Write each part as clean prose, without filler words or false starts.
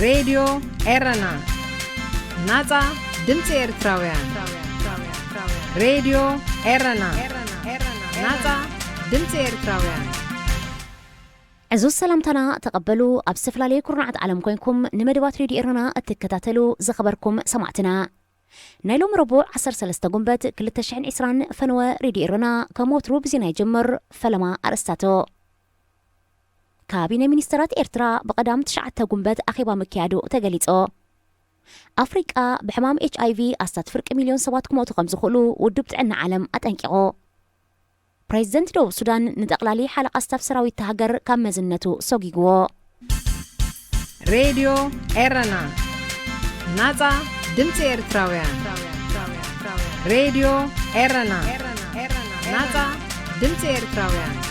راديو إيرنا ناتا دمتي إرتراويان راديو إيرنا ناتا دمتي إرتراويان عزو السلامتنا تقبلوا أبسفلا لي كورنعت عالم كوينكم نمدوات راديو إيرنا التكتاتلو زخبركم سمعتنا نايلوم ربوع 13 قنبت كل تشعين عسران فنوى راديو إيرنا كموترو بزينا يجمر فلما أرستاتو كابينة منسترات إرترا بقدام 9 قنبت أخيبا مكيادو تقليتو أفريقيا بحمام HIV أستات فرق مليون سوات كموتو خمزخولو ودبت عنا عالم أتنكيغو بريزيدنت دو السودان ندقلالي حلقة استاف سراوي تهجر كم مزنتو سوغيغو راديو إيرنا ناتا دمتي إرتراويان راديو إيرنا ناتا دمتي إرتراويان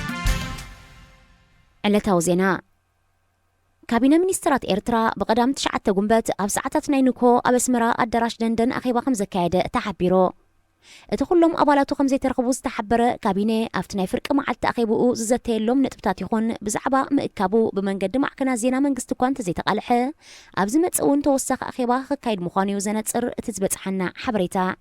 علتاو زينا كابينة منسترات إرترا بقدام 9 قنبت أب ساعتات ناينوكو أبسمرا الدراش دندن أخيبا 5 كايد تحبيرو اتخلهم أبالاتو 5 ترخبوز تحبر كابينة أفتناي فرق معالت أخيبوو ززتيلهم نتبتات يخون بزعبا مئكابو بمنقد معكنا زينا منقستوكوان تزي تقالحة أبزمت سؤون توسخ أخيبا خكايد مخانيو زنتسر تزبت حنا حبريتا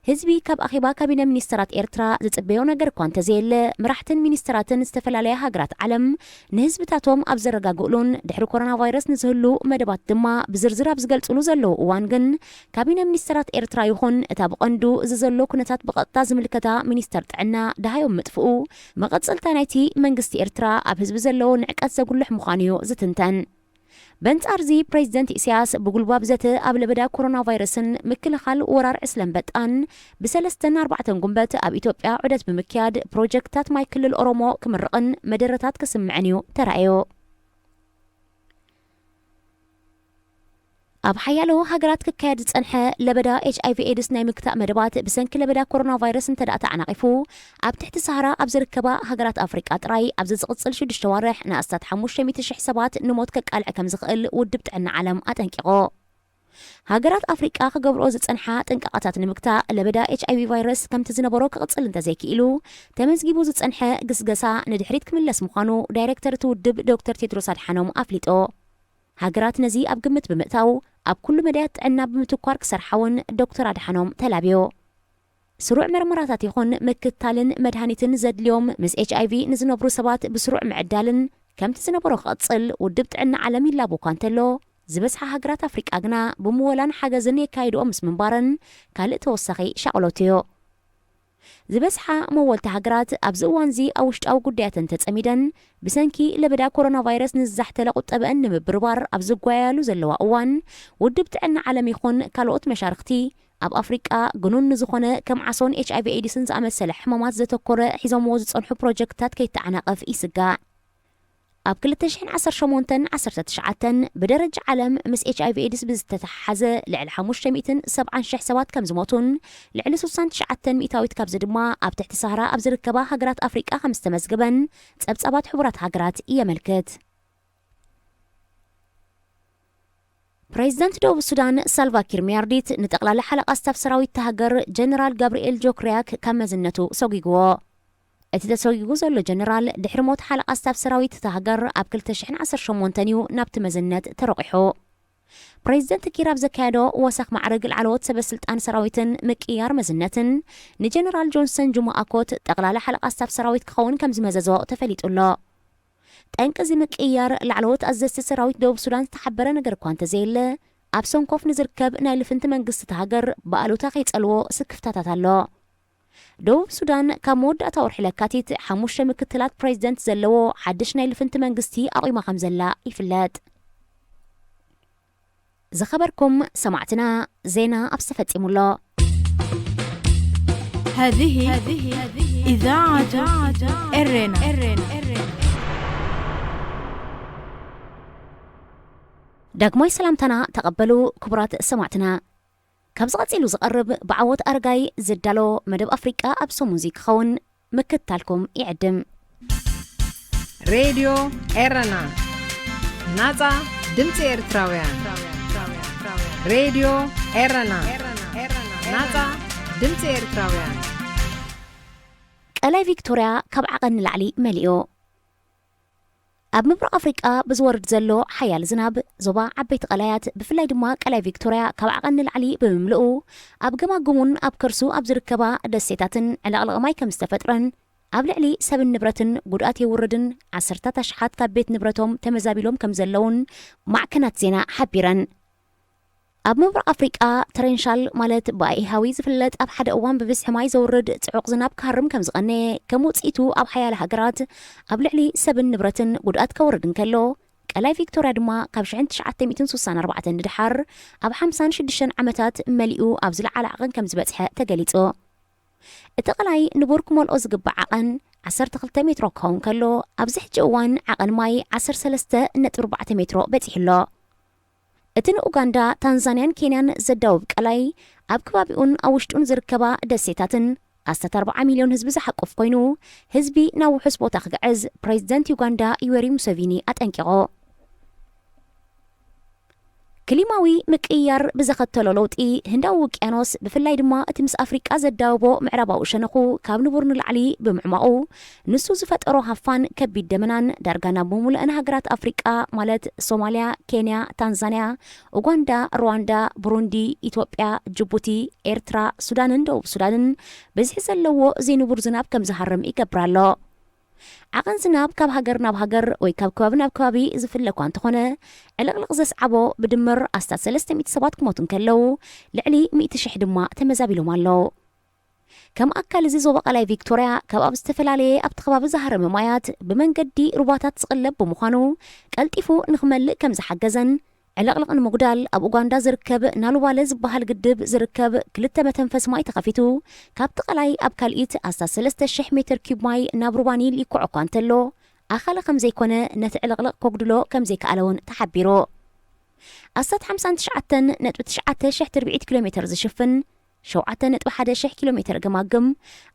هزبي كاب أخيبا كابينة منسترات إرترا زتبيو نجر كوانتزيل مراحتن منستراتن استفلاليها هاجرات علم نهزبتاتهم أبزرقا قولون دحر كورونا فيروس نزهلو مدبات دما بزرزر أبزقلت أولوزلو وانجن كابينة منسترات إرترا يخون اتابقندو ززلو كنتات بقطة زملكتا منسترات عنا دهايوم مدفقو مقد سلطانيتي منقستي إرترا أبهزب زلو نعكات زقلح مخانيو زتنتن بنت أرزي بريزيدنت إسياس بقول بابزته قبل بدا كورونا فيروسن مكل خال ورار إسلام بتأن بسلستن 4 قنبات أب إثيوبيا عدت بمكياد بروجكتات ما يكل الأورومو كمرقن مدرتات كسمعنيو ترأيو أب حيالو هاجرات ككاد تنحى لبدا HIV AIDS ناي مكتأ مدبات بسنك لبدا كورونا فيروس انتدأت عناقفو أب تحت سهرة أبزر كبا هاجرات أفريقيا تراي أبزر قصل شو دشتوارح ناستات حموش شميتش حسابات نموت كقال عكم زغقل ودبت عنا علم أتنكيغو هاجرات أفريقيا خقبرو زتنحى تنكاقاتات نمكتأ لبدا HIV فيروس كم تزنبرو كقصل انت زيكي إلو تمزجيبو زتنحى قسقسا ندحريت كملس مخانو دايركتر تودب دكتور تيدروس أدحانوم أفليتو هاجرات نزي أب قمت بمئتاو أب كل مدات عنا بمتوكوار كسر حون دكتور أدحانوم تلابيو سروع مرمراتات يخون مكتالن مدهانيتن زد اليوم مس HIV نزنبرو سبات بسروع معدالن كم تزنبرو خاتصل ودبت عنا عالمي لابو كانتلو زبسحة هاجرات أفريقيا أغنا بمولان حاجزن يكايدو أمس منبارن كالي توسخي شاولوتيو زبسحة مولت هاجرات أبزوان زي أوشت أو قدياتن تتأميدن بسنكي لبدا كورونا فيروس نزحت لقط أبأن مبربار أبزقويالو زلوا أوان ودبت أن عالم يخون كالوت مشارختي أب أفريقيا قنون نزخونه كم عصون HIV إيديسنز أمثل حمامات زتوكورة حزام وزت صنحو بروجكتات كي تعناقف إيسقا أب كل تشحين 10 شمونتن 10 تشعاتن بدرج علم مس HIV إيديس بزتتحازة لعل حموش شميتن 7 حسابات كم زموتون لعل سوسان تشعاتن مئتاويت كابز دما أب تحت سهرة أبزر كبا هاجرات أفريقيا 5 مزقبن تأبت حبرات هاجرات إيا ملكت بريزيدنت دو السودان سالفا كير ميارديت نتقلال حلقة استاف سراوي تهجر جنرال جابرييل جوكرياك كم مزنتو سوغيغو اتتسوغيغو زلو جنرال دحرموت حلقة استاف سراوي تهجر أب كل تشحن 10 شمونتنيو نابت مزنت ترقحو بريزيدنت كيراب زكادو وسخ معرق العلوت سبسلطان سراويتن مكيار مزنتن نجنرال جونسون جمعاكوت تقلال حلقة استاف سراويت كخون كم زمززو تفليت الله تنقزي مكيار العلوت أزست سراويت دوب سودان تحبر نجر كوانت زيل أبسون كوف نزركب نايلفنت منقص تهاجر بقالو تاقيت ألو سكفتاتات اللو دوب سودان كمود أتور حلقاتيت حموش مكتلات بريزيدنت زلو حدش نايلفنت منقصتي أقيمة خمزلا إفلات زخبركم سمعتنا زينة أبسفت إمولا هذه إذاعة إرنا داقموي سلامتنا تقبلوا كبرات سمعتنا كابزغات إلو زقرب بعوات أرقاي زدالو مدب أفريقيا أبسو موزيك خون مكتالكم يعدم راديو إيرنا ناتا دمتي إرتراويان راديو إيرنا ناتا دمتي إرتراويان قلاي فيكتوريا كاب عقن العلي مليو ኣብ ምብራቕ ኣፍሪቃ ብዝወርድ ዘሎ ሓያል ዝናብ ዞባ ዓበይቲ ቀላያት ብፍላይ ድማ ቀላይ ቪክቶርያ ካብ ዓቐን ንላዕሊ ብምምልኡ ኣብ ገማግሙን ኣብ ከርሱ ኣብ ዝርከባ ደሴታትን ዕለቕልቕ ማይ ከም ዝተፈጥረን ኣብ ልዕሊ ሰብን ንብረትን ጉድኣት የውርድን 10 ኣሽሓት ካብ ቤት ንብረቶም ተመዛቢሎም ከም ዘለውን ማዕከናት ዜና ሓቢረን ኣብ ምብራቕ ኣፍሪቃ ተረንሻል ማለት ብኣይሃዊ ዝፍለጥ ኣብ ሓደ እዋን ብብዝሒ ማይ ዘውርድ ጽዑቕ ዝናብ ክሃርም ከም ዝቐነየ ከም ውፅኢቱ ኣብ ሓያለ ሃገራት ኣብ ልዕሊ ሰብን ንብረትን ጉድኣት ከውርድ እንከሎ ቀላይ ቪክቶርያ ድማ ካብ 1964 ንድሓር ኣብ 56 ዓመታት መሊኡ ኣብ ዝለዓለ ዓቐን ከም ዝበፅሐ ተገሊጹ እቲ ቀላይ ንቡር ክመልኦ ዝግባእ ዓቐን 12 ሜትሮ ክኸውን ከሎ ኣብዚ ሕጂ እዋን ዓቐን ማይ 13.4 ሜትሮ በፂሕሎ እቲ ንኡጋንዳ ታንዛንያን ኬንያን ዘዳውብ ቀላይ ኣብ ከባቢኡን ኣብ ውሽጡን ዝርከባ ደሴታትን 14 ሚልዮን ህዝቢ ዝሓቁፍ ኮይኑ ህዝቢ ናብ ውሑስ ቦታ ክግዕዝ ፕሬዚደንት ዩጋንዳ ዩዌሪ ሙሴቪኒ ኣጠንቂቑ ክሊማዊ ምቅያር ብዘኸተሎ ለውጢ ህንዳዊ ውቅያኖስ ብፍላይ ድማ እቲ ምስ ኣፍሪቃ ዘዳውቦ ምዕራባዊ ሸነኹ ካብ ንቡር ንላዕሊ ብምዕማቑ ንሱ ዝፈጠሮ ሃፋን ከቢድ ደመናን ዳርጋ ናብ ምሙልአን ሃገራት ኣፍሪቃ ማለት ሶማልያ፣ ኬንያ፣ ታንዛንያ፣ ኡጋንዳ፣ ሩዋንዳ፣ ቡሩንዲ፣ ኢትዮጵያ፣ ጅቡቲ፣ ኤርትራ፣ ሱዳንን ደቡብ ሱዳንን በዝሒ ዘለዎ ዘይንቡር ዝናብ ከም ዝሃርም ይገብር ኣሎ ዓቐን ዝናብ ካብ ሃገር ናብ ሃገር ወይ ካብ ከባቢ ናብ ከባቢ ዝፍለ እኳ እንተኾነ ዕልቕልቕ ዘስዓቦ ብድምር ኣስታት 300 ሰባት ክሞቱ እንከለው ልዕሊ 100,000 ድማ ተመዛቢሎም ኣለዉ ከም ኣካል እዚ ዞባ ቀላይ ቪክቶርያ ካብ ኣብ ዝተፈላለየ ኣብቲ ከባቢ ዝሃረመ ማያት ብመንገዲ ሩባታት ዝቕለብ ብምዃኑ ቀልጢፉ ንኽመልእ ከም ዝሓገዘን ዕልቕልቕ ንምጉዳል ኣብ ኡጋንዳ ዝርከብ ናሉባለ ዝበሃል ግድብ ዝርከብ 2 መተንፈስ ማይ ተኸፊቱ ካብቲ ቀላይ ኣብ ካልኢት ኣስታት 3,000 ሜትር ኪብ ማይ ናብ ሩባ ኒል ይኩዕ እኳ እንተሎ ኣኻለ ከም ዘይኮነ ነቲ ዕልቕልቕ ከጉድሎ ከም ዘይከኣለውን ተሓቢሩ ኣስታት 59.9 ኪሎ ሜትር ዝሽፍን 7.1 ኪሎ ሜትር ገማግም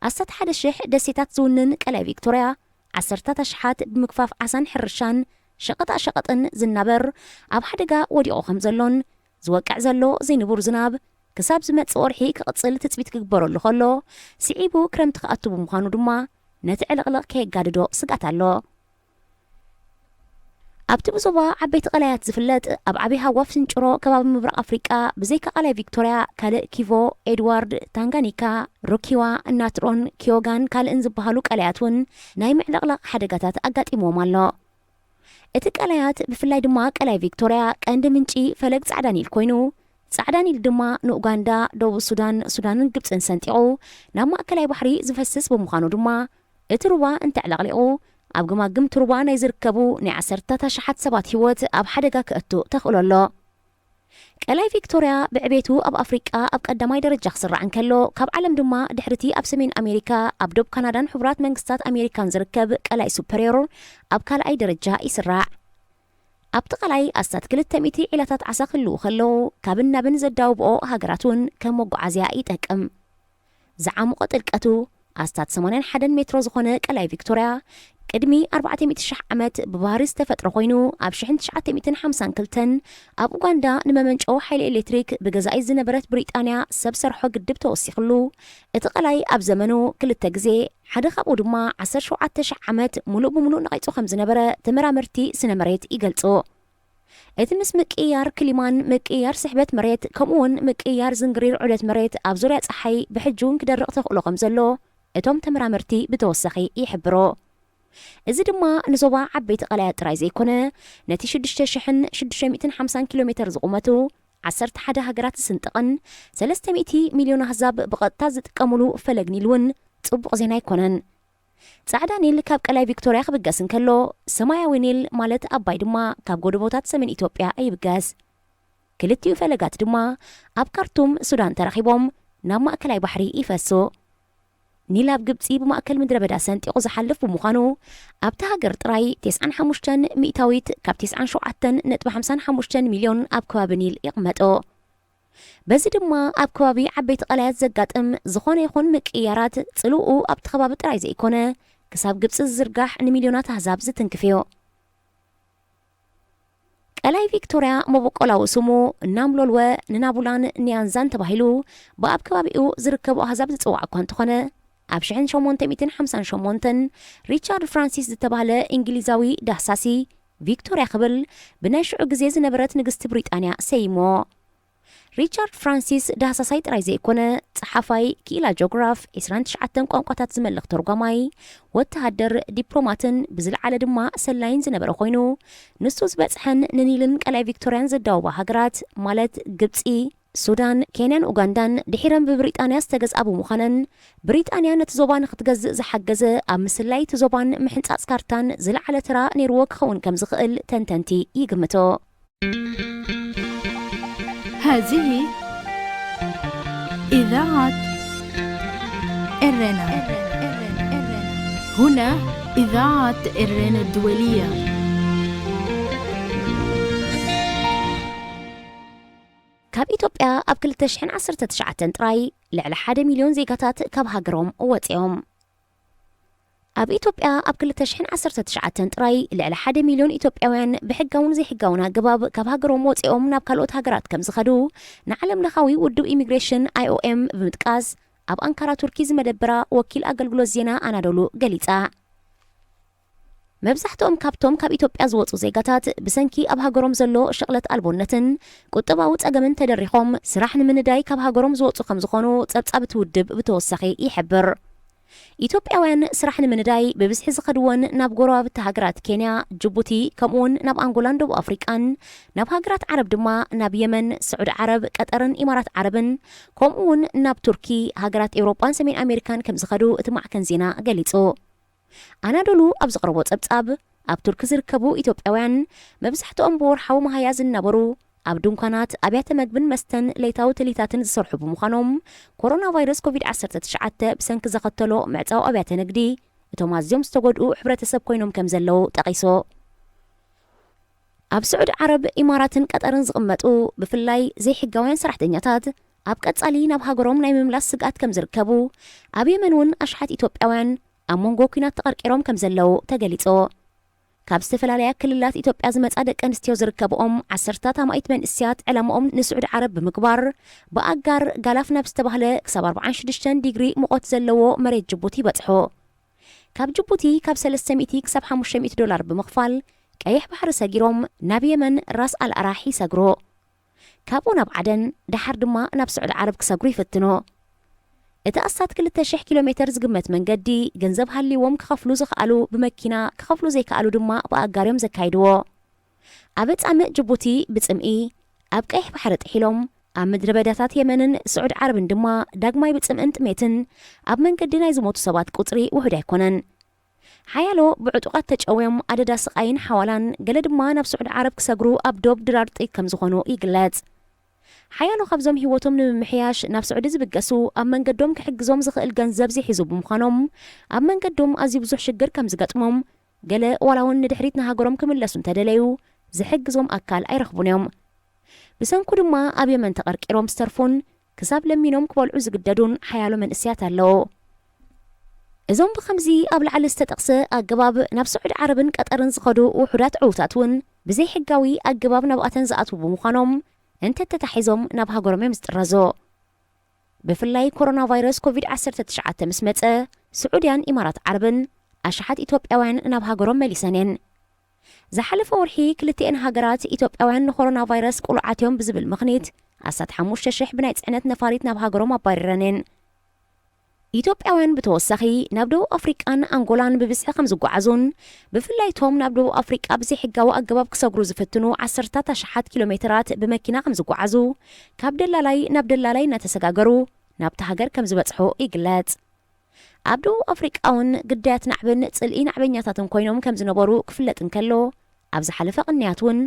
ኣስታት 1,000 ደሴታት ዝውንን ቀላይ ቪክቶርያ 10 ኣሽሓት ብምክፋፍ ዓሳን ሕርሻን ሸቐጣ ሸቐጥን ዝናበር ኣብ ሓደጋ ወዲቑ ከም ዘሎን ዝወቅዕ ዘሎ ዘይንቡር ዝናብ ክሳብ ዝመጽእ ወርሒ ክቕጽል ትጽቢት ክግበረሉ ከሎ ስዒቡ ክረምቲ ክኣቱ ብምዃኑ ድማ ነቲ ዕልቕልቕ ከየጋድዶ ስጋት ኣሎ ኣብቲ ብዞባ ዓበይቲ ቀላያት ዝፍለጥ ኣብ ዓብዪ ሃዋፍ ስንጭሮ ከባቢ ምብራቕ ኣፍሪቃ ብዘይካ ቀላይ ቪክቶርያ ካልእ ኪቮ ኤድዋርድ ታንጋኒካ ሮኪዋ እናትሮን ኪዮጋን ካልእን ዝበሃሉ ቀላያት እውን ናይ ምዕልቕላቕ ሓደጋታት ኣጋጢሞዎም ኣሎ እቲ ቀላያት ብፍላይ ድማ ቀላይ ቪክቶርያ ቀንዲ ምንጪ ፈለግ ጻዕዳ ኒል ኮይኑ ጻዕዳ ኒል ድማ ንኡጋንዳ ደቡብ ሱዳን ሱዳንን ግብፅን ሰንጢቑ ናብ ማእከላይ ባሕሪ ዝፈስስ ብምዃኑ ድማ እቲ ሩባ እንተዕለቕሊቑ ኣብ ገማግም ሩባ ናይ ዝርከቡ ናይ 10 ኣሽሓት ሰባት ህይወት ኣብ ሓደጋ ክእቱ ተኽእሎ ኣሎ ቀላይ ቪክቶርያ ብዕቤቱ ኣብ ኣፍሪቃ ኣብ ቀዳማይ ደረጃ ክስራዕ እንከሎ ካብ ዓለም ድማ ድሕርቲ ኣብ ሰሜን ኣሜሪካ ኣብ ደቡብ ካናዳን ሕቡራት መንግስታት ኣሜሪካን ዝርከብ ቀላይ ሱፐሪዮር ኣብ ካልኣይ ደረጃ ይስራዕ ኣብቲ ቀላይ ኣስታት 200 ዒላታት ዓሳ ክህልው ከለው ካብን ናብን ዘዳውብኦ ሃገራት እውን ከም መጓዓዝያ ይጠቅም ዝዓሙቐ ጥልቀቱ ኣስታት 81 ሜትሮ ዝኾነ ቀላይ ቪክቶርያ ቅድሚ 400,000 ዓመት ብባህሪ ዝተፈጥረ ኮይኑ ኣብ 1952 ኣብ ኡጋንዳ ንመመንጨው ሓይሊ ኤሌክትሪክ ብገዛኢ ዝነበረት ብሪጣንያ ሰብ ሰርሖ ግድብ ተወሲኽሉ እቲ ቀላይ ኣብ ዘመኑ 2 ግዜ ሓደ ካብኡ ድማ 17,000 ዓመት ሙሉእ ብምሉእ ነቒጹ ከም ዝነበረ ተመራመርቲ ስነ መሬት ይገልጹ እቲ ምስ ምቅያር ክሊማን ምቅያር ስሕበት መሬት ከምኡውን ምቅያር ዝንግሪር ዑደት መሬት ኣብ ዙርያ ፀሓይ ብሕጁን ክደርቕ ተኽእሎ ከም ዘሎ እቶም ተመራመርቲ ብተወሳኺ ይሕብሮ እዚ ድማ ንዞባ ዓበይቲ ቀላያት ጥራይ ዘይኮነ ነቲ 6,650 ኪሎ ሜትር ዝቑመቱ 11 ሃገራት ዝስንጥቕን 300 ሚልዮን ኣህዛብ ብቐጥታ ዝጥቀሙሉ ፈለግ ኒል እውን ጽቡቕ ዜና ኣይኮነን ጻዕዳ ኒል ካብ ቀላይ ቪክቶርያ ክብገስ እንከሎ ሰማያዊ ኒል ማለት ኣባይ ድማ ካብ ጎደቦታት ሰሜን ኢትዮጵያ ይብገስ ክልቲኡ ፈለጋት ድማ ኣብ ካርቱም ሱዳን ተረኺቦም ናብ ማእከላይ ባሕሪ ይፈሱ ኒል ኣብ ግብፂ ብማእከል ምድረ በዳ ሰንጢቑ ዝሓልፍ ብምዃኑ ኣብቲ ሃገር ጥራይ 95 ሚእታዊት ካብ 97.55 ሚልዮን ኣብ ከባቢ ኒል ይቕመጦ በዚ ድማ ኣብ ከባቢ ዓበይቲ ቀላያት ዘጋጥም ዝኾነ ይኹን ምቅያራት ጽልኡ ኣብቲ ከባቢ ጥራይ ዘይኮነ ክሳብ ግብፂ ዝዝርጋሕ ንሚልዮናት ኣህዛብ ዝትንክፍዮ ቀላይ ቪክቶርያ መበቆላዊ ስሙ እናምሎልወ ንናቡላን ኒያንዛን ተባሂሉ ብኣብ ከባቢኡ ዝርከቡ ኣህዛብ ዝፅዋዕ እኳ እንተኾነ ኣብ 1858 ሪቻርድ ፍራንሲስ ዝተባህለ እንግሊዛዊ ዳህሳሲ ቪክቶሪያ ክብል ብናይ ሽዑ ግዜ ዝነበረት ንግስቲ ብሪጣንያ ሰይሞ ሪቻርድ ፍራንሲስ ዳሃሳሳይ ጥራይ ዘይኮነ ጸሓፋይ ክኢላ ጂኦግራፍ 29 ቋንቋታት ዝመልኽ ተርጓማይ ወተሃደር ዲፕሎማትን ብዝለዓለ ድማ ሰላይን ዝነበረ ኮይኑ ንሱ ዝበጽሐን ንኒልን ቀላይ ቪክቶሪያን ዘዳውባ ሃገራት ማለት ግብጺ ሱዳን ኬንያን ኡጋንዳን ድሒረን ብብሪጣንያ ዝተገዝአ ብምዃነን ብሪጣንያ ነቲ ዞባ ንኽትገዝእ ዝሓገዘ ኣብ ምስላይ እቲ ዞባን ምሕንጻጽ ካርታን ዝለዓለ ተራ ነይርዎ ክኸውን ከም ዝኽእል ተንተንቲ ይግምቶ هذه إذاعة إرنا. هنا إذاعة إرنا الدولية. ካብ ኢትዮጵያ ኣብ 2019 ጥራይ ልዕሊ 1 ሚልዮን ዜጋታት ካብ ሃገሮም ወፂኦም ኣብ ኢትዮጵያ ኣብ 2019 ጥራይ ልዕሊ 1 ሚልዮን ኢትዮጵያውያን ብሕጋውን ዘይሕጋውን ኣገባብ ካብ ሃገሮም ወፂኦም ናብ ካልኦት ሃገራት ከም ዝኸዱ ንዓለም ለኻዊ ውድብ ኢሚግሬሽን IOM ብምጥቃስ ኣብ ኣንካራ ቱርኪ ዝመደበራ ወኪል ኣገልግሎት ዜና ኣናዶሉ ገሊጻ መብዛሕትኦም ካብቶም ካብ ኢትዮጵያ ዝወፁ ዜጋታት ብሰንኪ ኣብ ሃገሮም ዘሎ ሽቕለት ኣልቦነትን ቁጠባዊ ፀገምን ተደሪኾም ስራሕ ንምንዳይ ካብ ሃገሮም ዝወፁ ከም ዝኾኑ ጸብጻብ ትውድብ ብተወሳኺ ይሕብር ኢትዮጵያውያን ስራሕ ንምንዳይ ብብዝሒ ዝኸድዎን ናብ ጎረባብቲ ሃገራት ኬንያ ጅቡቲ ከምኡውን ናብ አንጎላን ደቡብ ኣፍሪቃን ናብ ሃገራት ዓረብ ድማ ናብ የመን ስዑድ ዓረብ ቀጠርን ኢማራት ዓረብን ከምኡውን ናብ ቱርኪ ሃገራት ኤውሮጳን ሰሜን ኣሜሪካን ከም ዝኸዱ እቲ ማዕከን ዜና ገሊጹ ኣናዶሉ ኣብ ዘቕረቦ ጸብጻብ ኣብ ቱርኪ ዝርከቡ ኢትዮጵያውያን መብዛሕትኦም ብወርሓዊ መሃያ ዝነበሩ ኣብ ድንኳናት ኣብያተ መግብን መስተን ለይታዊ ትሊታትን ዝሰርሑ ብምዃኖም ኮሮና ቫይረስ ኮቪድ-19 ብሰንኪ ዘኸተሎ ምዕፃው ኣብያተ ንግዲ እቶም ኣዝዮም ዝተጎድኡ ሕብረተሰብ ኮይኖም ከም ዘለዉ ጠቒሶ ኣብ ስዑድ ዓረብ ኢማራትን ቀጠርን ዝቕመጡ ብፍላይ ዘይሕጋውያን ሰራሕተኛታት ኣብ ቀጻሊ ናብ ሃገሮም ናይ ምምላስ ስግኣት ከም ዝርከቡ ኣብ የመን እውን ኣሽሓት ኢትዮጵያውያን ኣብ መንጎ ኩናት ተቐርቂሮም ከም ዘለዉ ተገሊጾ ካብ ዝተፈላለያ ክልላት ኢትዮጵያ ዝመጻ ደቂ ኣንስትዮ ዝርከብኦም 10 ኣማኢት መንእስያት ዕላምኦም ንስዑድ ዓረብ ብምግባር ብኣጋር ጋላፍ ናብ ዝተባህለ ክሳብ 46 ዲግሪ ሙቐት ዘለዎ መሬት ጅቡቲ ይበጽሑ ካብ ጅቡቲ ካብ 300 ክሳብ 500 ዶላር ብምኽፋል ቀይሕ ባሕሪ ሰጊሮም ናብ የመን ራስ አልኣራሒ ይሰግሩ ካብኡ ናብ ዓደን ድሓር ድማ ናብ ስዑድ ዓረብ ክሰግሩ ይፍትኑ እቲ ኣሳት 2000 ኪሎ ሜትር ዝግመት መንገዲ ገንዘብ ሃልይዎም ክኸፍሉ ዝኽኣሉ ብመኪና ክኸፍሉ ዘይከኣሉ ድማ ብኣጋርዮም ዘካይድዎ ኣብ ጻምእ ጅቡቲ ብጽምኢ ኣብ ቀይሕ ባሕሪ ጥሒሎም ኣብ ምድረ በዳታት የመንን ስዑድ ዓረብን ድማ ዳግማይ ብጽምእን ጥሜትን ኣብ መንገዲ ናይ ዝሞቱ ሰባት ቁጽሪ ውሕድ ኣይኮነን ሓያሎ ብዕጡቓት ተጨውዮም ኣደዳ ስቓይን ሓዋላን ገለ ድማ ናብ ስዑድ ዓረብ ክሰግሩ ኣብ ዶብ ድራር ጥይት ከም ዝኾኑ ይግለጽ ሓያሎ ካብዞም ህይወቶም ንምምሕያሽ ናብ ስዑዲ ዝብገሱ ኣብ መንገዶም ክሕግዞም ዝኽእል ገንዘብ ዘይሒዙ ብምዃኖም ኣብ መንገዶም ኣዝዩ ብዙሕ ሽግር ከም ዝገጥሞም ገለ ዋላውን ንድሕሪት ንሃገሮም ክምለሱ እንተደለዩ ዝሕግዞም ኣካል ኣይረኽቡን እዮም ብሰንኩ ድማ ኣብ የመን ተቐርቂሮም ዝተርፉን ክሳብ ለሚኖም ክበልዑ ዝግደዱን ሓያሎ መንእስያት ኣለዉ እዞም ብኸምዚ ኣብ ላዕሊ ዝተጠቕሰ ኣገባብ ናብ ስዑድ ዓረብን ቀጠርን ዝኸዱ ውሑዳት ዕዉታት እውን ብዘይሕጋዊ ኣገባብ ናብኣተን ዝኣትዉ ብምዃኖም እንተተታሒዞም ናብ ሃገሮም እዮም ዝጥረዞ ብፍላይ ኮሮና ቫይረስ ኮቪድ-19 ምስ መፀ ስዑድያን ኢማራት ዓረብን ኣሽሓት ኢትዮጵያውያን ናብ ሃገሮም መሊሰን እየን ዝሓለፈ ወርሒ ክልቲአን ሃገራት ኢትዮጵያውያን ንኮሮና ቫይረስ ቁልዓትዮም ብዝብል ምኽኒት 15,000 ብናይ ጽዕነት ነፋሪት ናብ ሃገሮም ኣባሪረን እየን ኢትዮጵያውያን ብተወሳኺ ናብ ደቡብ ኣፍሪቃን አንጎላን ብብዝሒ ከም ዝጓዓዙን ብፍላይቶም ናብ ደቡብ ኣፍሪቃ ብዘይሕጋዊ ኣገባብ ክሰግሩ ዝፍትኑ 10,000 ኪሎ ሜትራት ብመኪና ከም ዝጓዓዙ ካብ ደላላይ ናብ ደላላይ እናተሰጋገሩ ናብቲ ሃገር ከም ዝበጽሑ ይግለጽ ኣብ ደቡብ ኣፍሪቃውን ግዳያት ናዕብን ጽልኢ ናዕበኛታትን ኮይኖም ከም ዝነበሩ ክፍለጥ እንከሎ ኣብ ዝሓለፈ ቅንያት እውን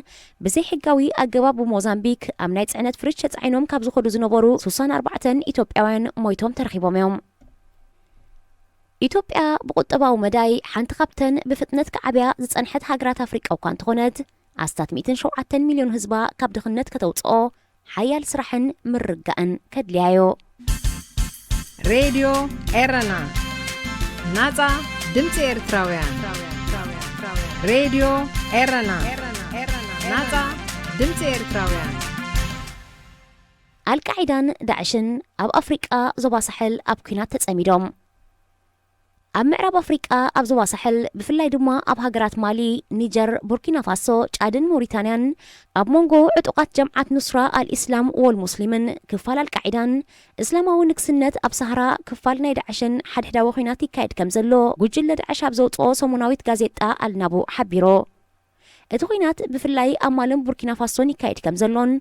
ብዘይሕጋዊ ኣገባብ ብሞዛምቢክ ኣብ ናይ ጽዕነት ፍሪጅ ተጻዒኖም ካብ ዝኸዱ ዝነበሩ 64 ኢትዮጵያውያን ሞይቶም ተረኺቦም እዮም ኢትዮጵያ ብቁጠባዊ መዳይ ሓንቲ ካብተን ብፍጥነት ከዓብያ ዝጸንሐት ሃገራት ኣፍሪቃ እኳ እንተኾነት ኣስታት 107 ሚልዮን ህዝባ ካብ ድኽነት ከተውፅኦ ሓያል ስራሕን ምርጋእን ከድልያዮ ሬድዮ ኤረና ናጻ ድምፂ ኤርትራውያን ሬድዮ ኤረና ናጻ ድምፂ ኤርትራውያን አልቃዒዳን ዳዕሽን ኣብ ኣፍሪቃ ዞባ ሳሕል ኣብ ኩናት ተጸሚዶም ኣብ ምዕራብ ኣፍሪቃ ኣብ ዞባ ሳሕል ብፍላይ ድማ ኣብ ሃገራት ማሊ፣ ኒጀር፣ ቡርኪና ፋሶ፣ ጫድን ሞሪታንያን ኣብ መንጎ ዕጡቃት ጀምዓት ኑስራ አልኢስላም ወልሙስሊምን ክፋል አልቃዒዳን እስላማዊ ንግስነት ኣብ ሳህራ ክፋል ናይ ዳዕሽን ሓድሕዳዊ ኩናት ይካየድ ከም ዘሎ ጉጅለ ዳዕሽ ኣብ ዘውፅኦ ሰሙናዊት ጋዜጣ አልናቡ ሓቢሮ። እቲ ኩናት ብፍላይ ኣብ ማልን ቡርኪና ፋሶን ይካየድ ከም ዘሎን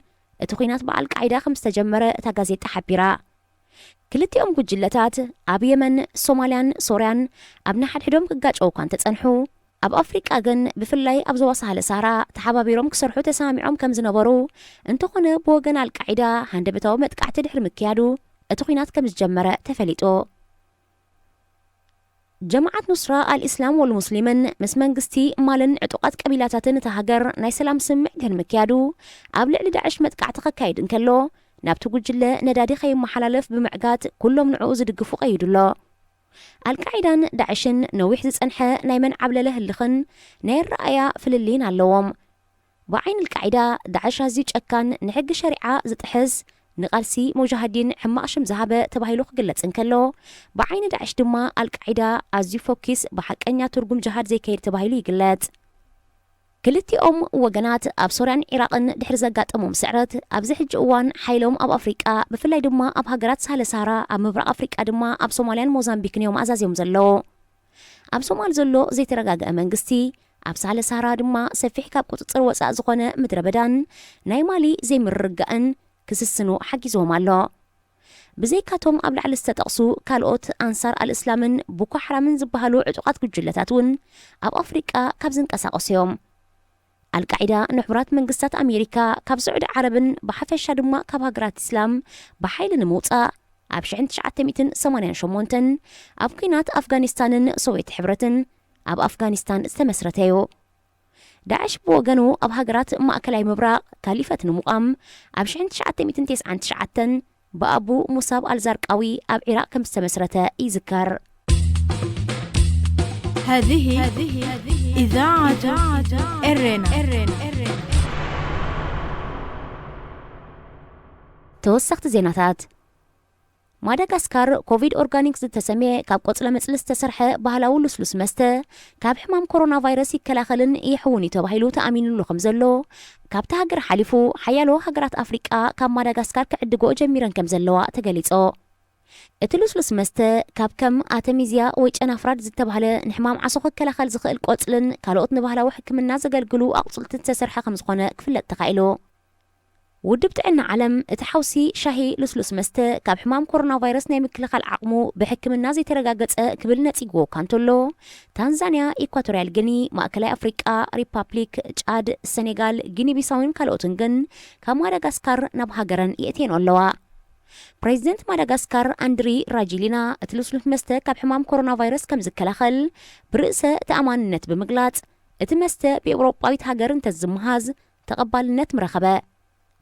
እቲ ኩናት ብአልቃዒዳ ከም ዝተጀመረ እታ ጋዜጣ ሓቢራ። ክልቲኦም ጉጅለታት ኣብ የመን፣ ሶማልያን፣ ሶርያን ኣብ ናሓድሕዶም ክጋጨው እኳ እንተጸንሑ ኣብ ኣፍሪቃ ግን ብፍላይ ኣብ ዞባ ሳህለ ሳህራ ተሓባቢሮም ክሰርሑ ተሰማሚዖም ከም ዝነበሩ እንተኾነ ብወገን አልቃዒዳ ሃንደበታዊ መጥቃዕቲ ድሕሪ ምክያዱ እቲ ኩናት ከም ዝጀመረ ተፈሊጡ። ጀማዓት ኑስራ አልኢስላም ወልሙስሊምን ምስ መንግስቲ ማልን ዕጡቃት ቀቢላታትን እታ ሃገር ናይ ሰላም ስምዕ ድሕሪ ምክያዱ ኣብ ልዕሊ ዳዕሽ መጥቃዕቲ ከካይድ እንከሎ ናብቲ ጉጅለ ነዳዲ ከይመሓላለፍ ብምዕጋት ኩሎም ንዕኡ ዝድግፉ ቀይዱሎ። አልቃዒዳን ዳዕሽን ነዊሕ ዝጸንሐ ናይ መንዓብለለ ህልኽን ናይ ረኣያ ፍልሊን ኣለዎም። ብዓይን አልቃዒዳ ዳዕሽ ኣዝዩ ጨካን ንሕጊ ሸሪዓ ዝጥሕስ ንቃልሲ ሙጃሃዲን ሕማቅ ሽም ዝሃበ ተባሂሉ ክግለጽ እንከሎ ብዓይኒ ዳዕሽ ድማ አልቃዒዳ ኣዝዩ ፎኪስ ብሓቀኛ ትርጉም ጅሃድ ዘይከይድ ተባሂሉ ይግለጽ። ክልቲኦም ወገናት ኣብ ሶርያን ኢራቅን ድሕሪ ዘጋጠሞም ስዕረት ኣብዚ ሕጂ እዋን ሓይሎም ኣብ ኣፍሪቃ ብፍላይ ድማ ኣብ ሃገራት ሳህለ ሳህራ ኣብ ምብራቅ ኣፍሪቃ ድማ ኣብ ሶማልያን ሞዛምቢክን እዮም ኣዛዝዮም ዘለዉ። ኣብ ሶማል ዘሎ ዘይተረጋግአ መንግስቲ ኣብ ሳህለ ሳህራ ድማ ሰፊሕ ካብ ቁፅፅር ወፃእ ዝኾነ ምድረ በዳን ናይ ማሊ ዘይምርግጋእን ክስስኑ ሓጊዞም ኣሎ። ብዘይካቶም ኣብ ላዕሊ ዝተጠቕሱ ካልኦት አንሳር አልእስላምን ቦኮ ሓራምን ዝበሃሉ ዕጡቃት ጉጅለታት እውን ኣብ ኣፍሪቃ ካብ ዝንቀሳቀሱ እዮም። አልቃዒዳ ንሕቡራት መንግስታት አሜሪካ ካብ ስዑድ ዓረብን ብሓፈሻ ድማ ካብ ሃገራት እስላም ብሓይሊ ንምውፃእ ኣብ 1988 ኣብ ኩናት አፍጋኒስታንን ሶቪየት ሕብረትን ኣብ አፍጋኒስታን ዝተመስረተ እዩ። ዳዕሽ ብወገኑ ኣብ ሃገራት ማእከላይ ምብራቅ ካሊፈት ንምቋም ኣብ 1999 ብኣቡ ሙሳብ አልዛርቃዊ ኣብ ኢራቅ ከም ዝተመስረተ ይዝከር። هذه إذاعة إرنا. ተወሰኽቲ ዜናታት ማዳጋስካር ኮቪድ ኦርጋኒክ ዝተሰመየ ካብ ቆጽለ መጽሊ ዝተሰርሐ ባህላዊ ልስሉስ መስተ ካብ ሕማም ኮሮና ቫይረስ ይከላኸልን ይሕውን ተባሂሉ ተኣሚኑሉ ከም ዘሎ ካብቲ ሃገር ሓሊፉ ሓያሎ ሃገራት ኣፍሪቃ ካብ ማዳጋስካር ክዕድጎ ጀሚረን ከም ዘለዋ ተገሊጾ። እቲ ልስሉስ መስተ ካብ ከም አተሚዝያ ወይ ጨናፍራድ ዝተባሃለ ንሕማም ዓሶ ክከላኸል ዝኽእል ቆጽልን ካልኦት ንባህላዊ ሕክምና ዘገልግሉ ኣቁጽልቲ ዝተሰርሐ ከም ዝኾነ ክፍለጥ ተኻኢሉ። ውድብ ጥዕና ዓለም እቲ ሓውሲ ሻሂ ልስሉስ መስተ ካብ ሕማም ኮሮና ቫይረስ ናይ ምክልኻል ዓቕሙ ብሕክምና ዘይተረጋገጸ ክብል ነጺግዎ እኳ እንተሎ ታንዛንያ፣ ኢኳቶርያል ጊኒ፣ ማእከላይ ኣፍሪቃ ሪፓብሊክ፣ ጫድ፣ ሴኔጋል፣ ጊኒ ቢሳውን ካልኦትን ግን ካብ ማዳጋስካር ናብ ሃገረን የእትየን ኣለዋ። ፕሬዚደንት ማዳጋስካር አንድሪ ራጂሊና እቲ ልስሉስ መስተ ካብ ሕማም ኮሮና ቫይረስ ከም ዝከላኸል ብርእሰ ተኣማንነት ብምግላጽ እቲ መስተ ብኤውሮጳዊት ሃገር እንተዝመሃዝ ተቐባልነት ምረኸበ።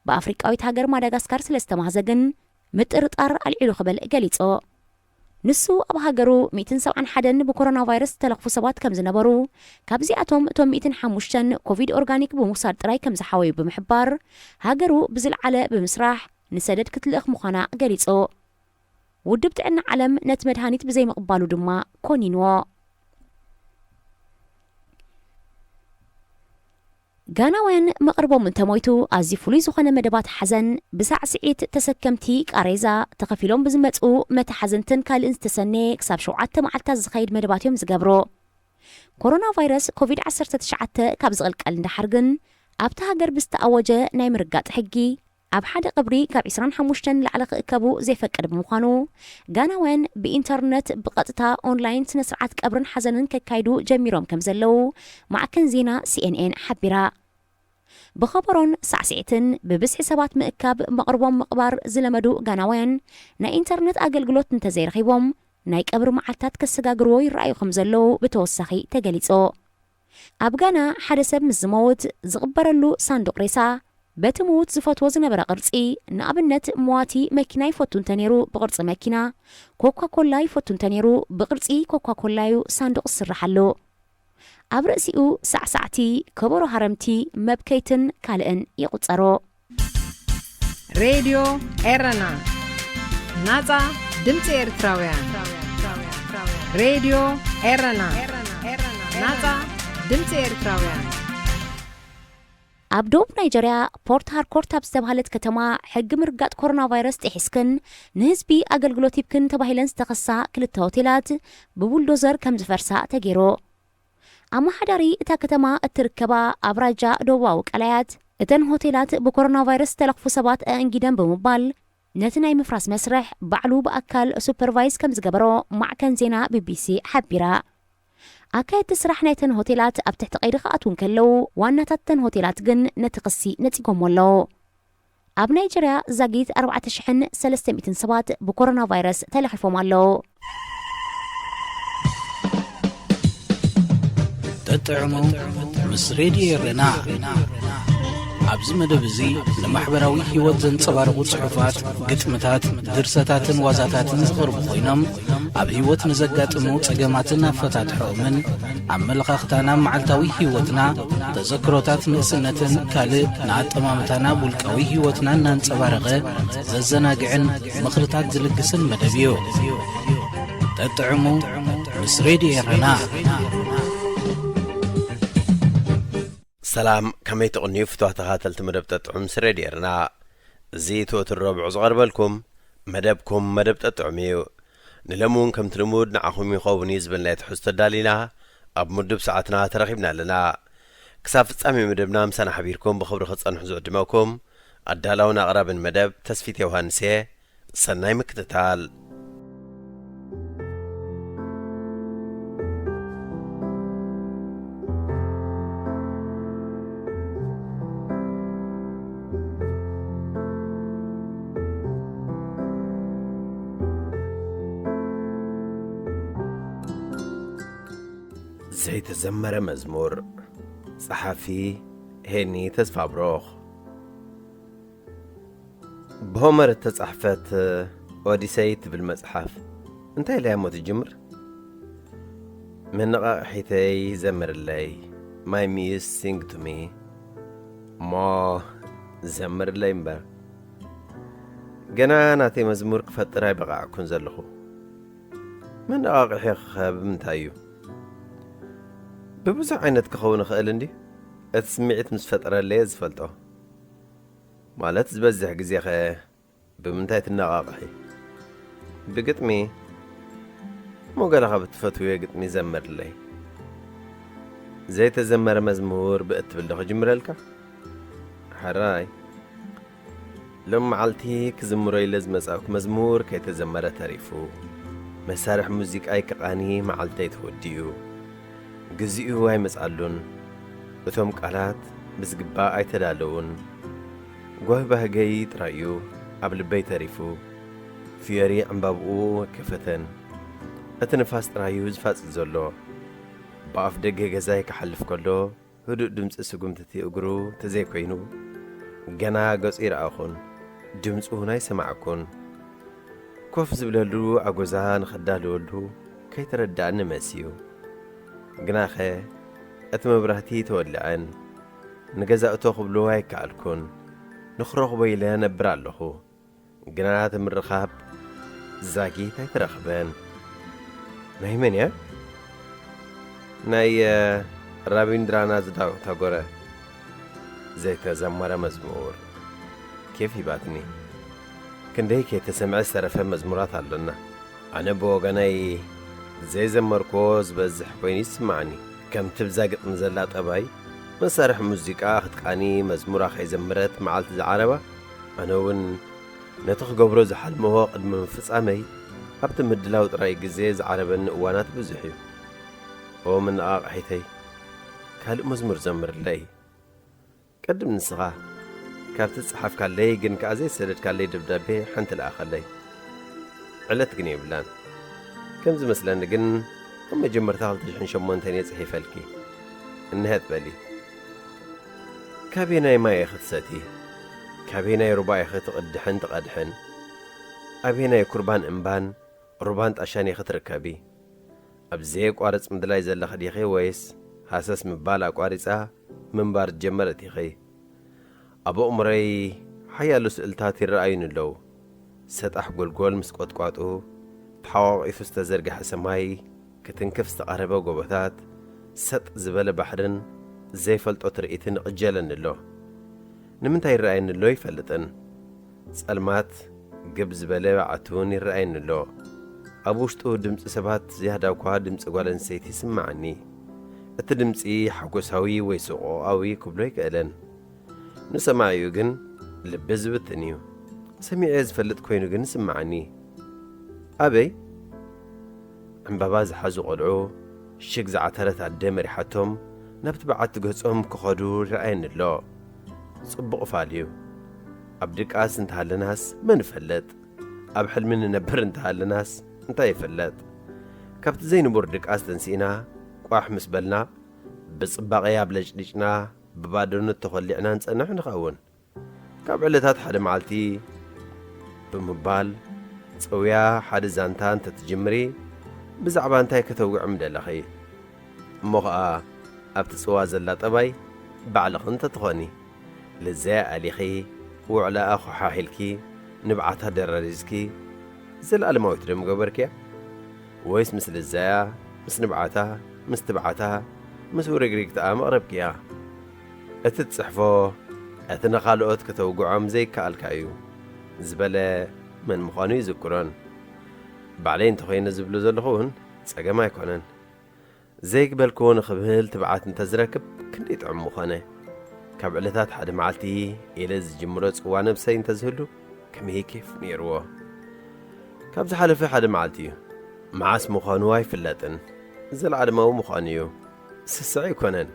በአፍሪቃዊት ሃገር ማዳጋስካር ስለስተማህዘ ግን ምጥርጣር አልዒሉ ክበል ገሊጾ። ንሱ ኣብ ሃገሩ 171 ብኮሮና ቫይረስ ተለኽፉ ሰባት ከም ዝነበሩ ካብዚኣቶም እቶም 105 ኮቪድ ኦርጋኒክ ብምውሳድ ጥራይ ከም ዝሓወዩ ብምሕባር ሃገሩ ብዝለዓለ ብምስራሕ ንሰደድ ክትልእኽ ምዃና ገሊጾ። ውድብ ጥዕና ዓለም ነቲ መድሃኒት ብዘይምቕባሉ ድማ ኮኒንዎ። ጋናውያን መቕርቦም እንተሞይቱ ኣዝዩ ፍሉይ ዝኾነ መደባት ሓዘን ብሳዕስዒት ተሰከምቲ ቃሬዛ ተኸፊሎም ብዝመፁ መተሓዘንትን ካልእን ዝተሰነየ ክሳብ 7 መዓልታት ዝኸይድ መደባት እዮም ዝገብሮ። ኮሮና ቫይረስ ኮቪድ-19 ካብ ዝቕልቀል እንዳሓር ግን ኣብቲ ሃገር ብዝተኣወጀ ናይ ምርጋጥ ሕጊ ኣብ ሓደ ቀብሪ ካብ 25 ላዕሊ ክእከቡ ዘይፈቀድ ብምዃኑ ጋናውያን ብኢንተርነት ብቐጥታ ኦንላይን ስነ ስርዓት ቀብርን ሓዘንን ከካይዱ ጀሚሮም ከም ዘለው ማዕከን ዜና ሲኤንኤን ሓቢራ። ብኸበሮን ሳዕስዒትን ብብዝሒ ሰባት ምእካብ መቕርቦም ምቕባር ዝለመዱ ጋናውያን ናይ ኢንተርነት ኣገልግሎት እንተዘይረኺቦም ናይ ቀብሪ መዓልታት ከሰጋግርዎ ይረኣዩ ከም ዘለው ብተወሳኺ ተገሊጾ። ኣብ ጋና ሓደ ሰብ ምስ ዝመውት ዝቕበረሉ ሳንዱቕ ሬሳ በቲ ምዉት ዝፈትዎ ዝነበረ ቅርጺ ንኣብነት መዋቲ መኪና ይፈቱ እንተነይሩ ብቅርጺ መኪና፣ ኮካኮላ ይፈቱ እንተነይሩ ብቅርጺ ኮካኮላዩ ሳንዱቕ ዝስራሓሉ። ኣብ ርእሲኡ ሳዕሳዕቲ፣ ከበሮ ሃረምቲ፣ መብከይትን ካልእን ይቁጸሮ። ሬድዮ ኤረና ናጻ ድምፂ ኤርትራውያን ሬድዮ ኤረና ናጻ ድምፂ ኤርትራውያን ኣብ ደቡብ ናይጀርያ ፖርት ሃርኮርት ኣብ ዝተባሃለት ከተማ ሕጊ ምርጋጥ ኮሮና ቫይረስ ጥሒስክን ንህዝቢ ኣገልግሎት ይብክን ተባሂለን ዝተኸሳ ክልተ ሆቴላት ብቡልዶዘር ከም ዝፈርሳ ተገይሩ ኣማሓዳሪ እታ ከተማ እትርከባ ኣብ ራጃ ደቡባዊ ቀላያት እተን ሆቴላት ብኮሮና ቫይረስ ተለኽፉ ሰባት ኣእንጊደን ብምባል ነቲ ናይ ምፍራስ መስርሕ ባዕሉ ብኣካል ሱፐርቫይዝ ከም ዝገበሮ ማዕከን ዜና ቢቢሲ ሓቢራ ኣካየዲ ስራሕ ናይተን ሆቴላት ኣብ ትሕቲ ቀይዲ ክኣትውን ከለው ዋናታት ተን ሆቴላት ግን ነቲ ክሲ ነፂጎም ኣለዉ ኣብ ናይጀርያ ዛጊት 4300 ሰባት ብኮሮና ቫይረስ ተለኺፎም ኣለዉ ተጥዕሙ ምስ ሬድዮ ኤረና ኣብዚ መደብ እዚ ንማሕበራዊ ህይወት ዘንጸባርቑ ጽሑፋት ግጥምታት ድርሰታትን ዋዛታትን ዝቐርቡ ኮይኖም ኣብ ህይወት ንዘጋጥሙ ጸገማትን ኣፈታትሖምን ኣመለኻኽታና መዓልታዊ ህይወትና ተዘክሮታት ንእስነትን ካልእ ንኣጠማምታና ውልቃዊ ህይወትና እናንጸባረቐ ዘዘናግዕን ምኽርታት ዝልግስን መደብ እዩ ተጥዕሙ ምስ ሬድዮ ኤረና سلام كما يتقنيو فتوح تغاتل تمدب تطعم سريدي ارنا زيتو الربع زغربلكم مدبكم مدب تطعميو نلمون كم تلمود نعخم يخوبني زبن لا يتحس تدالينا اب مدب ساعتنا ترغبنا لنا كساف تصامي مدبنا مسانا حبيركم بخبر خصن حزو دماكم ادالاونا قراب المدب تسفيت يوهانسي سناي مكتتال زي تزمر مزمور صحفي هني تزفابروخ بهمر التصحفت اوديسيت بالمصحف انت لا موت الجمر من حيتي زمر لي my muse sing to me ما زمر لي مبر جناناتي مزمور كفتراي بقع كون زلخو من اقحي بمتايو ببزع عينت كخون خيل اندي اتسمعت مسفتره لي زفلطو مالت زبزح غزي خ بمنتايت النقاقحي بقطمي مو قالها بتفتوي قطمي زمر لي زي تزمر مزمور بقت بلخ جمرلك حراي لما علتي كزمري لازم مساوك مزمور كي تزمر تاريفو مسارح موزيك اي كقاني معلتي توديو جزئو هاي مسألون وثم قالات بزقبا اي تدالون قوه بهجي ترايو قبل البيت ريفو فياري عم بابقو كفتن اتنفاس ترايو زفاس زولو باف دقه جزاي كحلف كله هدو دمس سقمتتي اقرو تزي كوينو جنا قصير اخون دمسو هناي سمعكون كوف زبلالو عقوزان خدالولو كي تردان مسيو جناخه اتم برهتي تولعن نجزا تخبلو هاي كالكون نخرج بيلا نبرالخو جنات من رخاب زاكي ترخبان نايمن يا ناي رابيندرانا زداو تاغورا زي تزمر مزمور كيف يباتني كندي كي تسمع السرفه مزمورات علنا انا بوغناي زي زمركوز بزح وين يسمعني كم تبزاقط نزلات أباي مسارح موسيقى خدقاني مزمورة خي زمرت معالت زعربة أنا ون نتخ قبرو زحل مهو قد منفس عمي هبت مدلاو تراي قزيز عربا وانات بزحيو هو من حيتي كالو مزمور زمر لي قدم نسغاه كابت تصحف كالي قن كازي سردت كالي دبدابي حنت الآخر لي علت قني بلان كم زي مثلا قن هم جمرتها لتجحن شمون تاني صحي فالكي انهات بالي كابيناي ما ياخذ ساتي كابيناي رباع ياخذ تقدحن تقدحن أبيناي كربان انبان ربان عشان ياخذ ركابي أبزيك وارث مدلاي زل خديخي ويس حاسس مبالا قارصا منبار جمرتي خي أبو أمري حيا لسئلتاتي الرأيين اللو ستح قول مسقوط قاطو تحاوق يفستزرق حسماي كتنكف استقربه قبثات سط زبالة بحرن زي فلتو ترئيتن قجلن اللو نمنتاي الرأين اللو يفلتن سألمات قب زبالة عتون الرأين اللو أبوشتو دمس سبات زيادة وكوها دمس قوالن سيتي سمعني التدمسي حقوساوي ويسوقاوي كبلوي كألن نسمعيو جن لبزبتنيو سميع زفلت كوينو جن سمعني أبي عمبابا زحازو قلعو الشيك زعترت عدام ريحتهم نبت بعد تقصهم كخدو رأين اللو صبقوا فاليو أبدك آس انتها لناس من فلت أبحل من نبر انتها لناس انتا يفلت كابت زين بردك آس تنسينا قواح مسبلنا بصباقيا بلجلجنا ببادرون التخليعنا نسأنح نخون كاب علتات حد معالتي بمبال تسويا حد زانتان تتجمري بزعبان تاي كتوقع مدلخي مغا أبتسوا زلا طباي بعلق انت تخوني لزاء أليخي وعلى أخو حاحلكي نبعتها در رزكي زل الموت رم قبركي ويس مثل الزاء مس نبعتها مس تبعتها مس ورقريك تقام قربكيا اتتصحفو اتنخالوت كتوقعهم زي كالكايو زبالة من مخانو يذكرون بعلين تخوين زبلو زلخون تساقا ما يكونن زي قبلكون خبهل تبعات انتزركب كنديت عم مخانه كاب علتات حد معالتي إلز جمرت وانا بسي انتزهلو كم هي كيف نيروه كاب زحالف حد معالتي معاس مخانواي فلاتن زل عدمو مخانيو سسعي كونن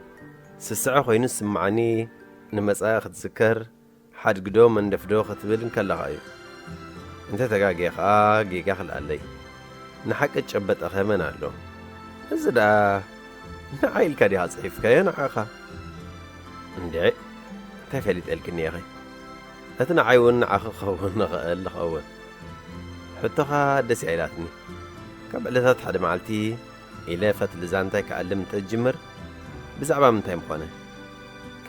سسعي خوين السمعني نمسايا ختذكر حد قدوم من دفدو ختبل نكالغايو انت تقاقيخ جيقا خلالي نحق اتشبت أخيمن أهلو هزدا نعايل كادي هاصحيف كايا نعاخا ندعي تفعلي تقلكني يا أخي أتنا عايون نعاخا خوون نغال خوون حتى دسي عيلاتني كابلتات حد معالتي إلا فات لزانتاي كعلمت الجمر بزعبا من تايم خانه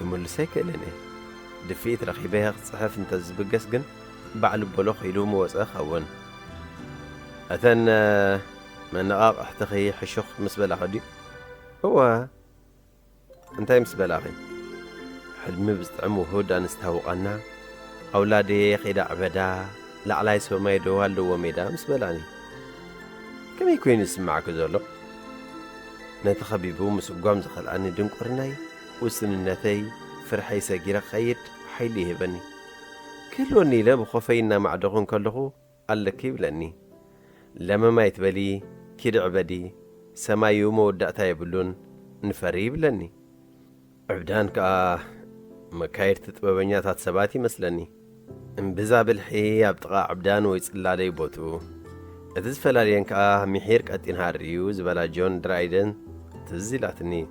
كمل سيك إليني دفيت رخيبها صحف انت زبقس جن بعل بلوخ يلوم وسأخ خوون أثن من نقاق احتخي حشوخ مسبل أخدي هو انتاي مسبل أخي حلمي بستعمو هودا نستهوقنا أولادي خيدا عبدا لعلاي سومي دوالو وميدا مسبلاني كم يكون يسمعك زولو نتخبيبو مسقوم زخلاني دنقرناي وسن النتي فرحي ساقيرا خيد حيلي هبني كلوني لا بخوفينا مع دغون كلهو قالك بلني لما ما يتبلي كيد عبدي سمايو مودعتا يبلون نفري بلني عبدان كا مكاير تتبابنيا تات سباتي مسلني انبزا بالحي ابتقى عبدان ويصلالي بوتو اتزفلالين كا ميحير كاتين هاريو زبلا جون درايدن تزيلاتني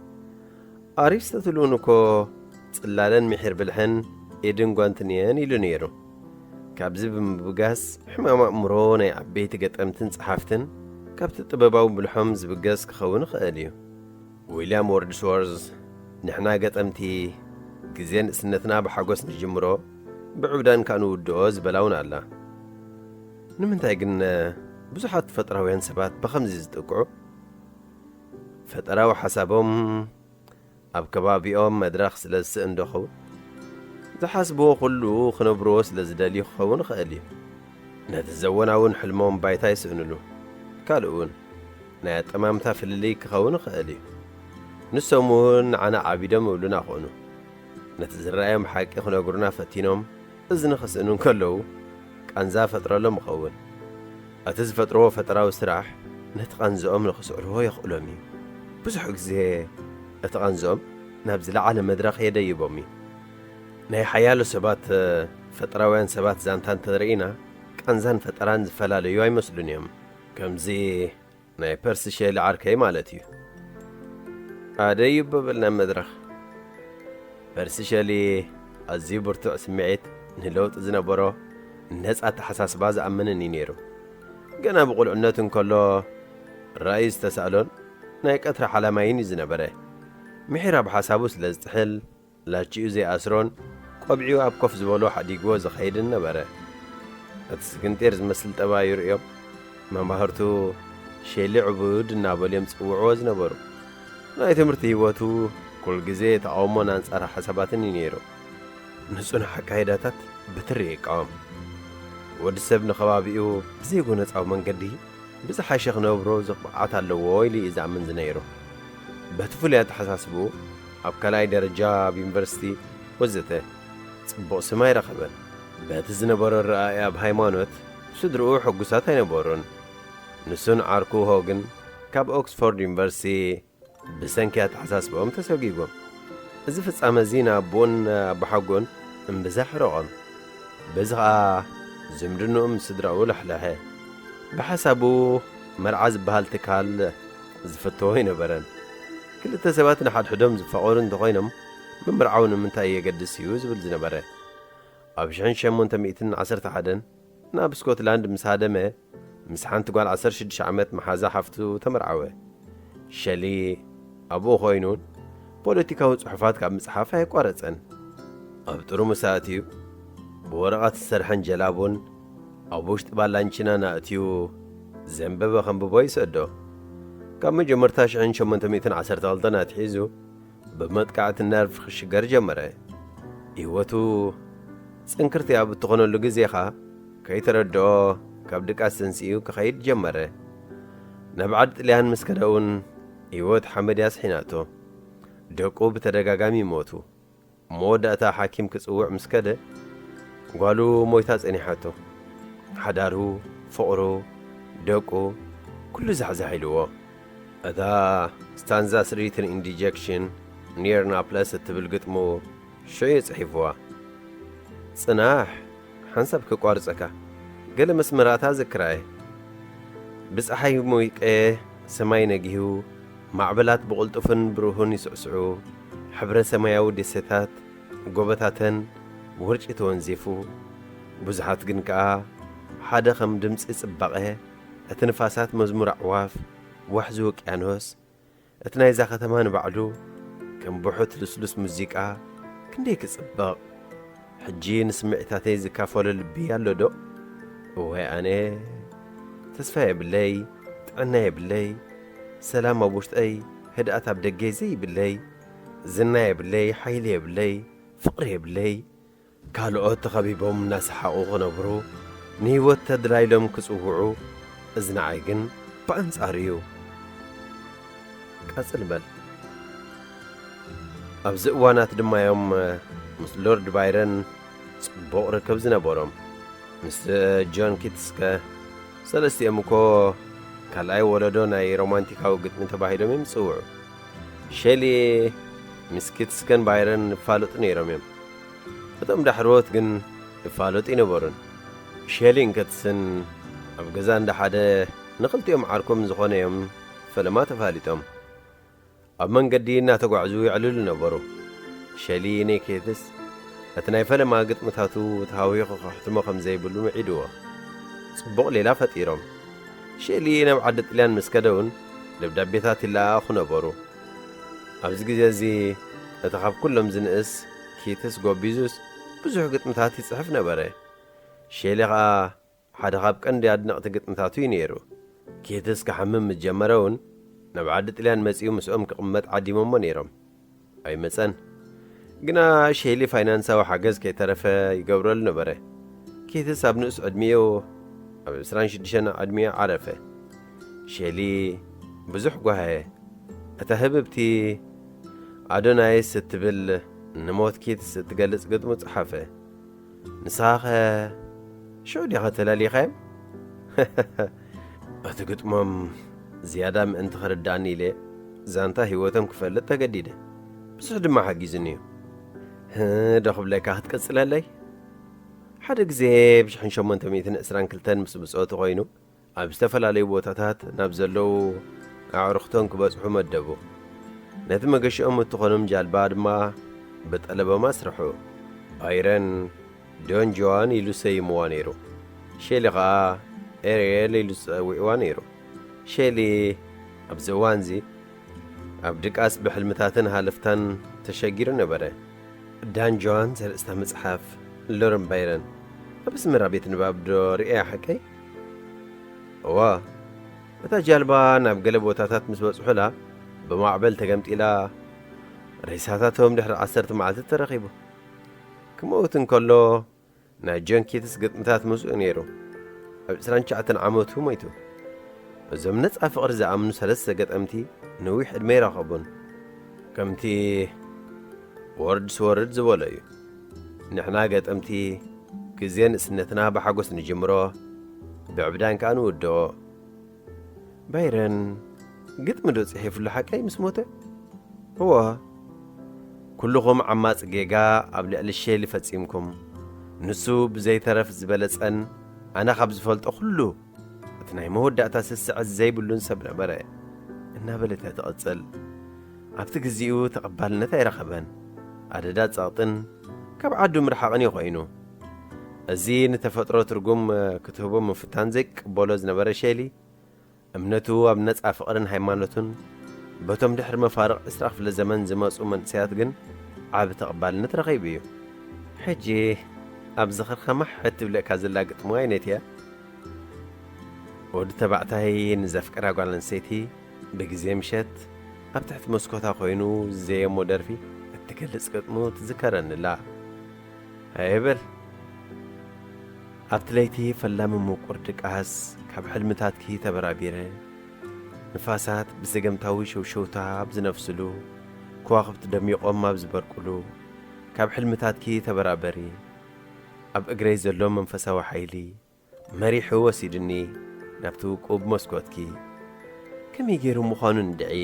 أريستوتلونكو صلالن ميحير بالحن إيدن قوانتنيان إلو نيرو كابزي بمبقاس حمام أمرو ناي عبيت قطمتن صحافتن كابت الطباباو بالحمز بقاس كخون خاليو ويليام وردسورز نحنا قطمتي قزين سنتنا بحاقوس نجمرو بعودان كانوا ودوز بلاون الله نمنتاي قلنا بزحات فترة وين سبات بخمزي زتقعو فترة وحسابهم أب كبابيهم مدرخ سلس اندخو زحاسبو خلو خنبرو سلزدالي خون خالي نتزوناون حلمهم بايتاي سئنلو كالؤون نات أمامتا في اللي كخون خالي نسومون عنا عبيدهم ولنا خونو نتزرعيهم حاكي خنقرنا فتينهم إذن خسئنون كلو كأنزا فترة لهم خون أتز فترة فترة وسراح نتقنزهم نخسعرو يخلومي بزحق زي نتقنزهم نابزل على مدرخ يدي بومي ناي حيالو سبات فترة وين سبات زانتان تدرينا كأنزان فتران زفلاليو أي مسلونيهم كمزي ناي برسشي لعركي مالتيو عادي يبابلنا مدرخ برسشي لي أزي برتوع سمعيت نلوت زنبرو الناس أتحساس باز أمنني نيرو قنا بقول عناتن كله الرئيس تسألون نايك أطرح على مايني زنبره محيرا بحسابو سلازتحل لاجيو زي أسرون قبعيو أبكوف زبولو حديقو زخيدن نبره أتسكنتير زمسل تباير يوم ما مهرتو ሸሊ ዕቡድ እናበልዮም ጽውዕዎ ዝነበሩ ናይ ትምህርቲ ህይወቱ ኩል ግዜ ተቃውሞን አንጻር ሓሳባትን እዩ ነይሩ ንጹህ አካይዳታት ብትሪ ይቃወም ወዲ ሰብ ንኸባቢኡ ብዘይጎነፃዊ መንገዲ ብዝሓሸ ክነብሮ ዝቕዓት ኣለዎ ኢሉ እዩ ዝኣምን ዝነይሩ በቲ ፍሉይ ኣተሓሳስቡ ኣብ ካልኣይ ደረጃ ኣብ ዩኒቨርሲቲ ወዘተ ጽቡቕ ስማ ይረኸበ በቲ ዝነበሮ ረኣይ ኣብ ሃይማኖት ስድርኡ ሕጉሳት ኣይነበሩን ንሱን ዓርኩሆ ግን ካብ ኦክስፎርድ ዩኒቨርሲቲ ብሰንኪ ኣተሓሳስቦም ተሰጊጎም እዚ ፍጻመ እዚ ንኣቦን ኣቦሓጎን እምብዛሕ ረቖም በዚ ኸዓ ዝምድንኦም ስድራኡ ለሕለሐ ብሓሳቡ መርዓ ዝበሃል ትካል ዝፈትዎ ይነበረን ክልተ ሰባት ንሓድሕዶም ዝፈቐሩ እንተኾይኖም ምምርዓው ንምንታይ የገድስ እዩ ዝብል ዝነበረ ኣብ 1811 ናብ ስኮትላንድ ምስ ሃደመ ምስ ሓንቲ ጓል 16 ዓመት መሓዛ ሓፍቱ ተመርዓወ ሸሊ ኣብኡ ኾይኑን ፖለቲካዊ ጽሑፋት ካብ ምጽሓፍ ኣይቋረጸን ኣብ ጥሩ መሳእት እዩ ብወረቓት ዝሰርሐን ጀላቦን ኣብ ውሽጢ ባላንቺና ናእትዩ ዘንበበ ኸንብቦ ይሰዶ ካብ መጀመርታ 1812 ኣትሒዙ ብመጥቃዕቲ ነርቭ ክሽገር ጀመረ ህይወቱ ጽንክርቲ ኣብ እትኾነሉ ግዜኻ ከይተረድኦ ካብ ድቃስ ሰንሲኡ ክኸይድ ጀመረ ናብ ዓዲ ጥልያን ምስ ከደውን ህይወት ሓመድ ያስሒናቶ ደቁ ብተደጋጋሚ ሞቱ መወዳእታ ሓኪም ክጽውዕ ምስ ከደ ጓሉ ሞይታ ጸኒሓቶ ሓዳሩ ፍቕሩ ደቁ ኩሉ ዛሕዛሒልዎ እታ ስታንዛ ስሪትን ኢንዲጀክሽን ኒር ናፕለስ እትብል ግጥሙ ሽዑ ጽሒፍዋ ጽናሕ ሓንሳብ ክቋርጸካ ገለ መስመራታ ዝክራየ ብፀሓይ ሞይቀ ሰማይ ነጊሁ ማዕበላት ብቕልጡፍን ብሩህን ይስዕስዑ ሕብረ ሰማያዊ ደሴታት ጎበታተን ውርጭ ተወንዚፉ ብዙሓት ግን ከኣ ሓደ ኸም ድምፂ ጽባቐ እቲ ንፋሳት መዝሙር ኣዕዋፍ ዋሕዚ ውቅያኖስ እቲ ናይዛ ከተማ ንባዕሉ ከም ብሑት ልስሉስ ሙዚቃ ክንደይ ክጽበቕ ሕጂ ንስምዒታተይ ዝካፈሎ ልቢ ኣሎ ዶ ወይ ኣነ ተስፋ የብለይ ጥዕና የብለይ ሰላም ኣብ ውሽጠይ ህድኣት ኣብ ደገይ ዘይብለይ ዝና የብለይ ሓይሊ የብለይ ፍቕሪ የብለይ ካልኦት ተኸቢቦም እናሰሓቑ ክነብሩ ንህይወት ተድላይሎም ክጽውዑ እዝናዓይ ግን ብኣንጻር እዩ ቀጽል በል ኣብዚ እዋናት ድማ እዮም ምስ ሎርድ ባይረን ጽቡቕ ርክብ ዝነበሮም ምስ ጆን ኪትስከ ሰለስቲኦም እኮ ካልኣይ ወለዶ ናይ ሮማንቲካዊ ግጥሚ ተባሂሎም እዮም ዝጽውዑ ሸሊ ምስ ኪትስከን ባይረን ይፋለጡ ነይሮም እዮም እቶም ዳሕርዎት ግን ይፋለጡ ይነበሩን ሸሊን ኪትስን ኣብ ገዛ እንዳሓደ ንኽልቲኦም ዓርኮም ዝኾነ እዮም ፈለማ ተፋሊጦም ኣብ መንገዲ እናተጓዕዙ ይዕልሉ ነበሩ ሸሊ ናይ ኪትስ እቲ ናይ ፈለማ ግጥምታቱ ተሃዊኹ ክሕትሞ ከም ዘይብሉ ምዒድዎ ጽቡቕ ሌላ ፈጢሮም ሸሊ ናብ ዓዲ ጥልያን ምስ ከደውን ደብዳቤታት ይለኣኹ ነበሩ ኣብዚ ግዜ እዚ እቲ ካብ ኩሎም ዝንእስ ኪትስ ጎቢዙስ ብዙሕ ግጥምታት ይጽሕፍ ነበረ ሸሊ ኸኣ ሓደ ካብ ቀንዲ ኣድነቕቲ ግጥምታቱ እዩ ነይሩ ኪትስ ክሓምም ዝጀመረውን ናብ ዓዲ ጥልያን መጺኡ ምስኦም ክቕመጥ ዓዲሞሞ ነይሮም ኣይመጸን ግና ሸሊ ፋይናንሳዊ ሓገዝ ከይተረፈ ይገብረሉ ነበረ ኪትስ ኣብ ንእስ ዕድሚኡ ኣብ 26 ዕድሚኡ ዓረፈ ሸሊ ብዙሕ ጓሃየ እታ ህብብቲ ኣዶናይስ እትብል ንሞት ኪትስ እትገልጽ ግጥሙ ጽሓፈ ንስኻ ኸ ሽዑ ዲኻ ተላሊኻዮም እቲ ግጥሞም ዝያዳ ምእንቲ ኽርዳእኒ ኢለ ዛንታ ህይወቶም ክፈልጥ ተገዲደ ብዙሕ ድማ ሓጊዝኒ እዩ ደኽብለካ ክትቀጽለለይ ሓደ ግዜ ብ1822 ምስ ብጾቱ ኾይኑ ኣብ ዝተፈላለዩ ቦታታት ናብ ዘለዉ ኣዕሩኽቶም ክበጽሑ መደቡ ነቲ መገሽኦም እትኾኖም ጃልባ ድማ ብጠለቦማ ስርሑ ባይረን ዶን ጆዋን ኢሉ ሰይምዋ ነይሩ ሸሊ ኸኣ ኤርየል ኢሉ ዝጸዊዕዋ ነይሩ ሸሊ ኣብዚ እዋን እዚ ኣብ ድቃስ ብሕልምታትን ሃለፍታን ተሸጊሩ ነበረ ዳን ጆዋን ዘርእስታ መጽሓፍ ሎረን ባይረን ኣብ ስምራ ቤት ንባብ ዶ ርእያ ሓቀይ እዋ እታ ጃልባ ናብ ገለ ቦታታት ምስ በጽሑላ ብማዕበል ተገምጢላ ሬሳታቶም ድሕሪ 10 መዓልቲ ተረኺቡ ክምኡት እንከሎ ናይ ጆን ኪትስ ግጥምታት ምስኡ ነይሩ ኣብ 29 ዓመቱ ሞይቱ እዞም ነፃ ፍቕሪ ዝኣምኑ 3 ገጠምቲ ነዊሕ ዕድመ ይረኸቡን ከምቲ ወርድ ዝበሎ እዩ ንሕና ገጠምቲ ግዜ ንእስነትና ብሓጎስ ንጅምሮ ብዕብዳን ከዓ ንውድኦ ባይረን ግጥሚ ዶ ጽሒፉሉ ሓቀይ ምስ ሞተ እዎ ኩልኹም ዓማፅ ጌጋ ኣብ ልዕሊ ሸሊ ፈጺምኩም ንሱ ብዘይተረፍ ዝበለጸን ኣነ ካብ ዝፈልጦ ኩሉ እቲ ናይ መወዳእታ ስስዕት ዘይብሉን ሰብ ነበረ እናበለተ ትቕጽል ኣብቲ ግዚኡ ተቐባልነት ኣይረኸበን ኣደዳ ጸቕጥን ካብ ዓዱ ምርሓቕን ይኾይኑ እዚ ንተፈጥሮ ትርጉም ክትህቦ ምፍታን ዘይቅበሎ ዝነበረ ሸሊ እምነቱ ኣብ ነፃ ፍቕርን ሃይማኖቱን በቶም ድሕሪ መፋርቕ 20 ክፍለ ዘመን ዝመፁ መንእሰያት ግን ዓብ ተቐባልነት ረኺቡ እዩ ሕጂ ኣብ ዝኽርካ ማሕት ትብለካ ዘላ ግጥሚ ዓይነት እያ ወዲ ተባዕታይ ንዘፍቅራ ጓል ኣንስተይቲ ብግዜ ምሸት ኣብ ትሕቲ መስኮታ ኮይኑ ዘየሞ ደርፊ እትገልጽ ግጥሙ ትዝከረንላ ኣይብል ኣብቲ ለይቲ ፈላሚ ምቁር ድቃስ ካብ ሕልምታትኪ ተበራቢረ ንፋሳት ብዘገምታዊ ሸውሸውታ ኣብ ዝነፍስሉ ከዋኽብቲ ደሚቖም ኣብ ዝበርቁሉ ካብ ሕልምታትኪ ተበራበሪ ኣብ እግረይ ዘሎ መንፈሳዊ ሓይሊ መሪሑ ወሲድኒ ናብቲ ውቁብ መስኮትኪ ከመይ ገይሩ ምዃኑ ንድዒ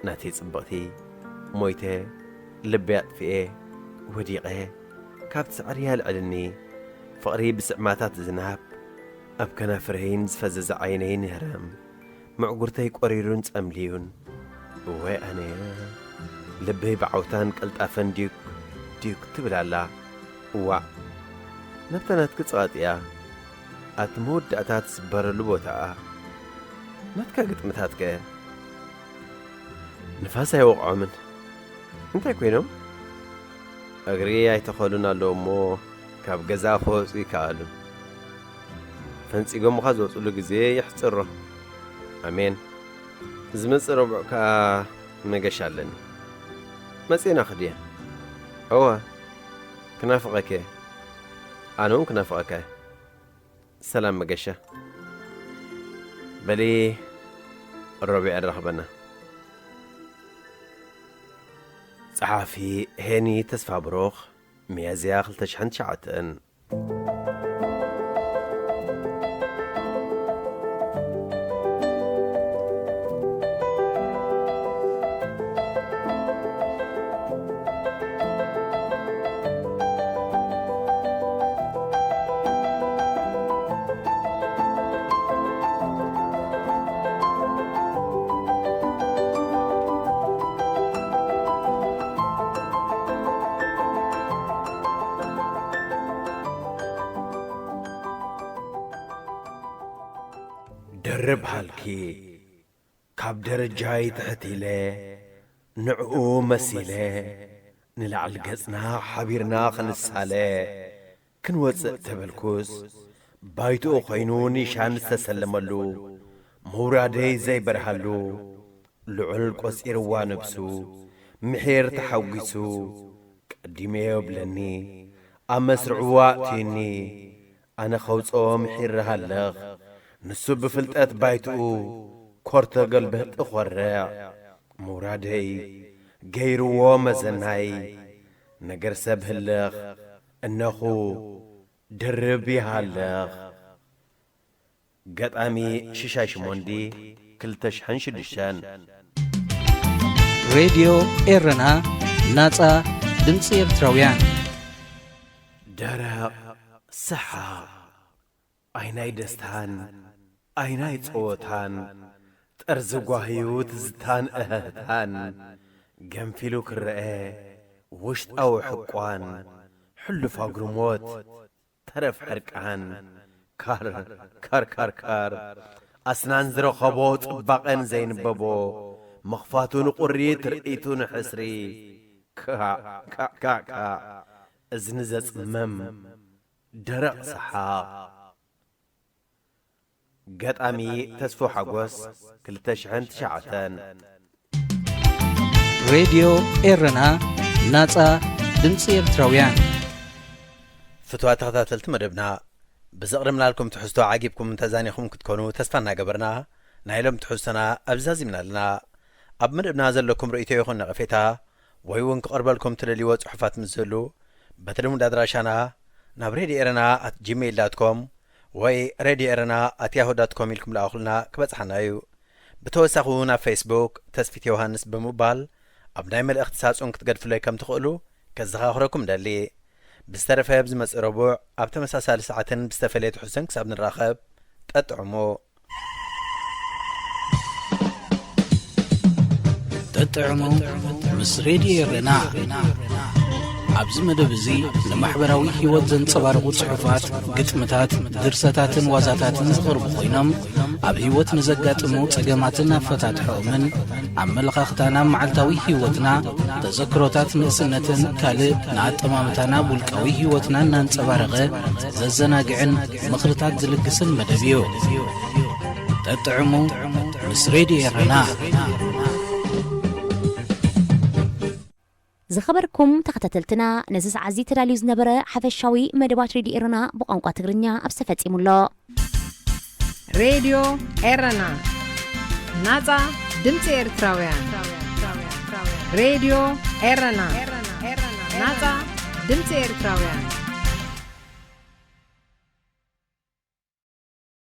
ናተይ ጽብቕቲ ሞይተ ልበይ ኣጥፊኤ ወዲቐ ካብቲ ሳዕሪ ያልዕልኒ ፍቕሪ ብስዕማታት ዝናብ ኣብ ከናፍረይን ዝፈዘዘ ዓይነይን ይህረም ምዕጉርተይ ቆሪሩን ጸምልዩን ወይ ኣነ ልበይ ብዓውታን ቀልጣፈን ዲዩክ ትብላላ እዋ ነብታ ናትክ ጸቓጢያ ኣብቲ መወዳእታት ዝበረሉ ቦታኣ ናትካ ግጥምታትከ ንፋስ ኣይወቕዖምን እንታይ ኮይኖም እግሪ ኣይተኸሉን ኣለዎ እሞ ካብ ገዛ ክወፁ ይከኣሉን ፈንጺጎምኻ ዝወፅሉ ግዜ ይሕፅሮ ኣሜን ዝመጽእ ረቡዕ ከዓ መገሻ ኣለኒ መጺና ኽድያ እዋ ክናፍቐከ ኣነ እውን ክናፍቐካ ሰላም መገሻ በሊ ረቡዕ ንረኽበና ጸሓፊ ሄኒ ተስፋ ብሮኽ ሚያዝያ 2009 درب حالكي كاب درجاي تحتيله نعو مسيله نلعل قزنا حبيرنا خنساله كنوزق تبلكوس بايتو خينوني شان استسلملو مورادي زي برهلو لعل قصير وانبسو محير تحوقسو قديمي يبلني أمسرع وقتيني أنا خوصو محير هالغ نسو بفلتات بايتو كورتا قلبت أخورع مرادي غيرو ومزناي نقر سبهلغ انخو دربي هالغ قطامي ششاش موندي كلتش حنشدشان راديو إيرنا ناتا دمسي إرتراويان درق صحة عيناي دستان عيناي صوتان ترزقواهيو تزتان أهتان جنفلو كرئي وشت أو حقوان حلو فاقرموت ترف حركان كار كار كار كار أسنان زرو خبوت باقين زين بابو مخفاتون قري ترئيتون حسري كا كا كا كا ازنزت مم درق صحا ገጣሚ ተስፎ ሓጎስ 2009 ሬድዮ ኤረና ናጻ ድምፂ ኤርትራውያን ፍትዋ ተኸታተልቲ መደብና ብዘቕድምና ልኩም ትሕዝቶ ዓጊብኩም ተዛኒኹም ክትኮኑ ተስፋ እናገበርና ናይሎም ትሕዝቶና ኣብዛዚምና ኣለና ኣብ መደብና ዘለኩም ርእይቶ ይኹን ነቐፌታ ወይ እውን ክቐርበልኩም ትደልይዎ ጽሑፋት ምስ ዘሉ በትልሙድ ኣድራሻና ናብ ሬድዮ ኤረና @gmail.com ወይ ሬድዮ ኤረና @yahoo.com ኢልኩም ለኣኹልና ክበጽሓና እዩ ብተወሳኺ እውን ኣብ ፌስቡክ ተስፊት ዮሃንስ ብምባል ኣብ ናይ መልእኽቲ ሳጹን ክትገድፍለይ ከም ትኽእሉ ከዘኻኽረኩም ደሊ ብዝተረፈ ብዝመጽእ ረቡዕ ኣብ ተመሳሳሊ ሰዓትን ብዝተፈለየ ትሕዝቶን ክሳብ ንራኸብ ጠጥዕሞ ጠጥዕሞ ምስ ሬድዮ ኤረና ኣብዚ መደብ እዚ ንማሕበራዊ ህይወት ዘንጸባርቑ ጽሑፋት ግጥምታት ድርሰታትን ዋዛታትን ዝቐርቡ ኮይኖም ኣብ ህይወት ንዘጋጥሙ ጸገማትን ኣፈታትሖምን ኣመለኻኽታና መዓልታዊ ህይወትና ተዘክሮታት ንእስነትን ካልእ ንኣጠማምታና ውልቃዊ ህይወትና እናንጸባረቐ ዘዘናግዕን ምኽርታት ዝልግስን መደብ እዩ ጠጥዕሙ ምስ ሬድዮ ኤረና ዝኸበርኩም ተኸታተልትና ነዚ ሰዓት እዚ ተዳልዩ ዝነበረ ሓፈሻዊ መደባት ሬድዮ ኤረና ብቋንቋ ትግርኛ ኣብ ዝተፈጺሙሎ ሬድዮ ኤረና ናጻ ድምፂ ኤርትራውያን ሬድዮ ኤረና ናጻ ድምፂ ኤርትራውያን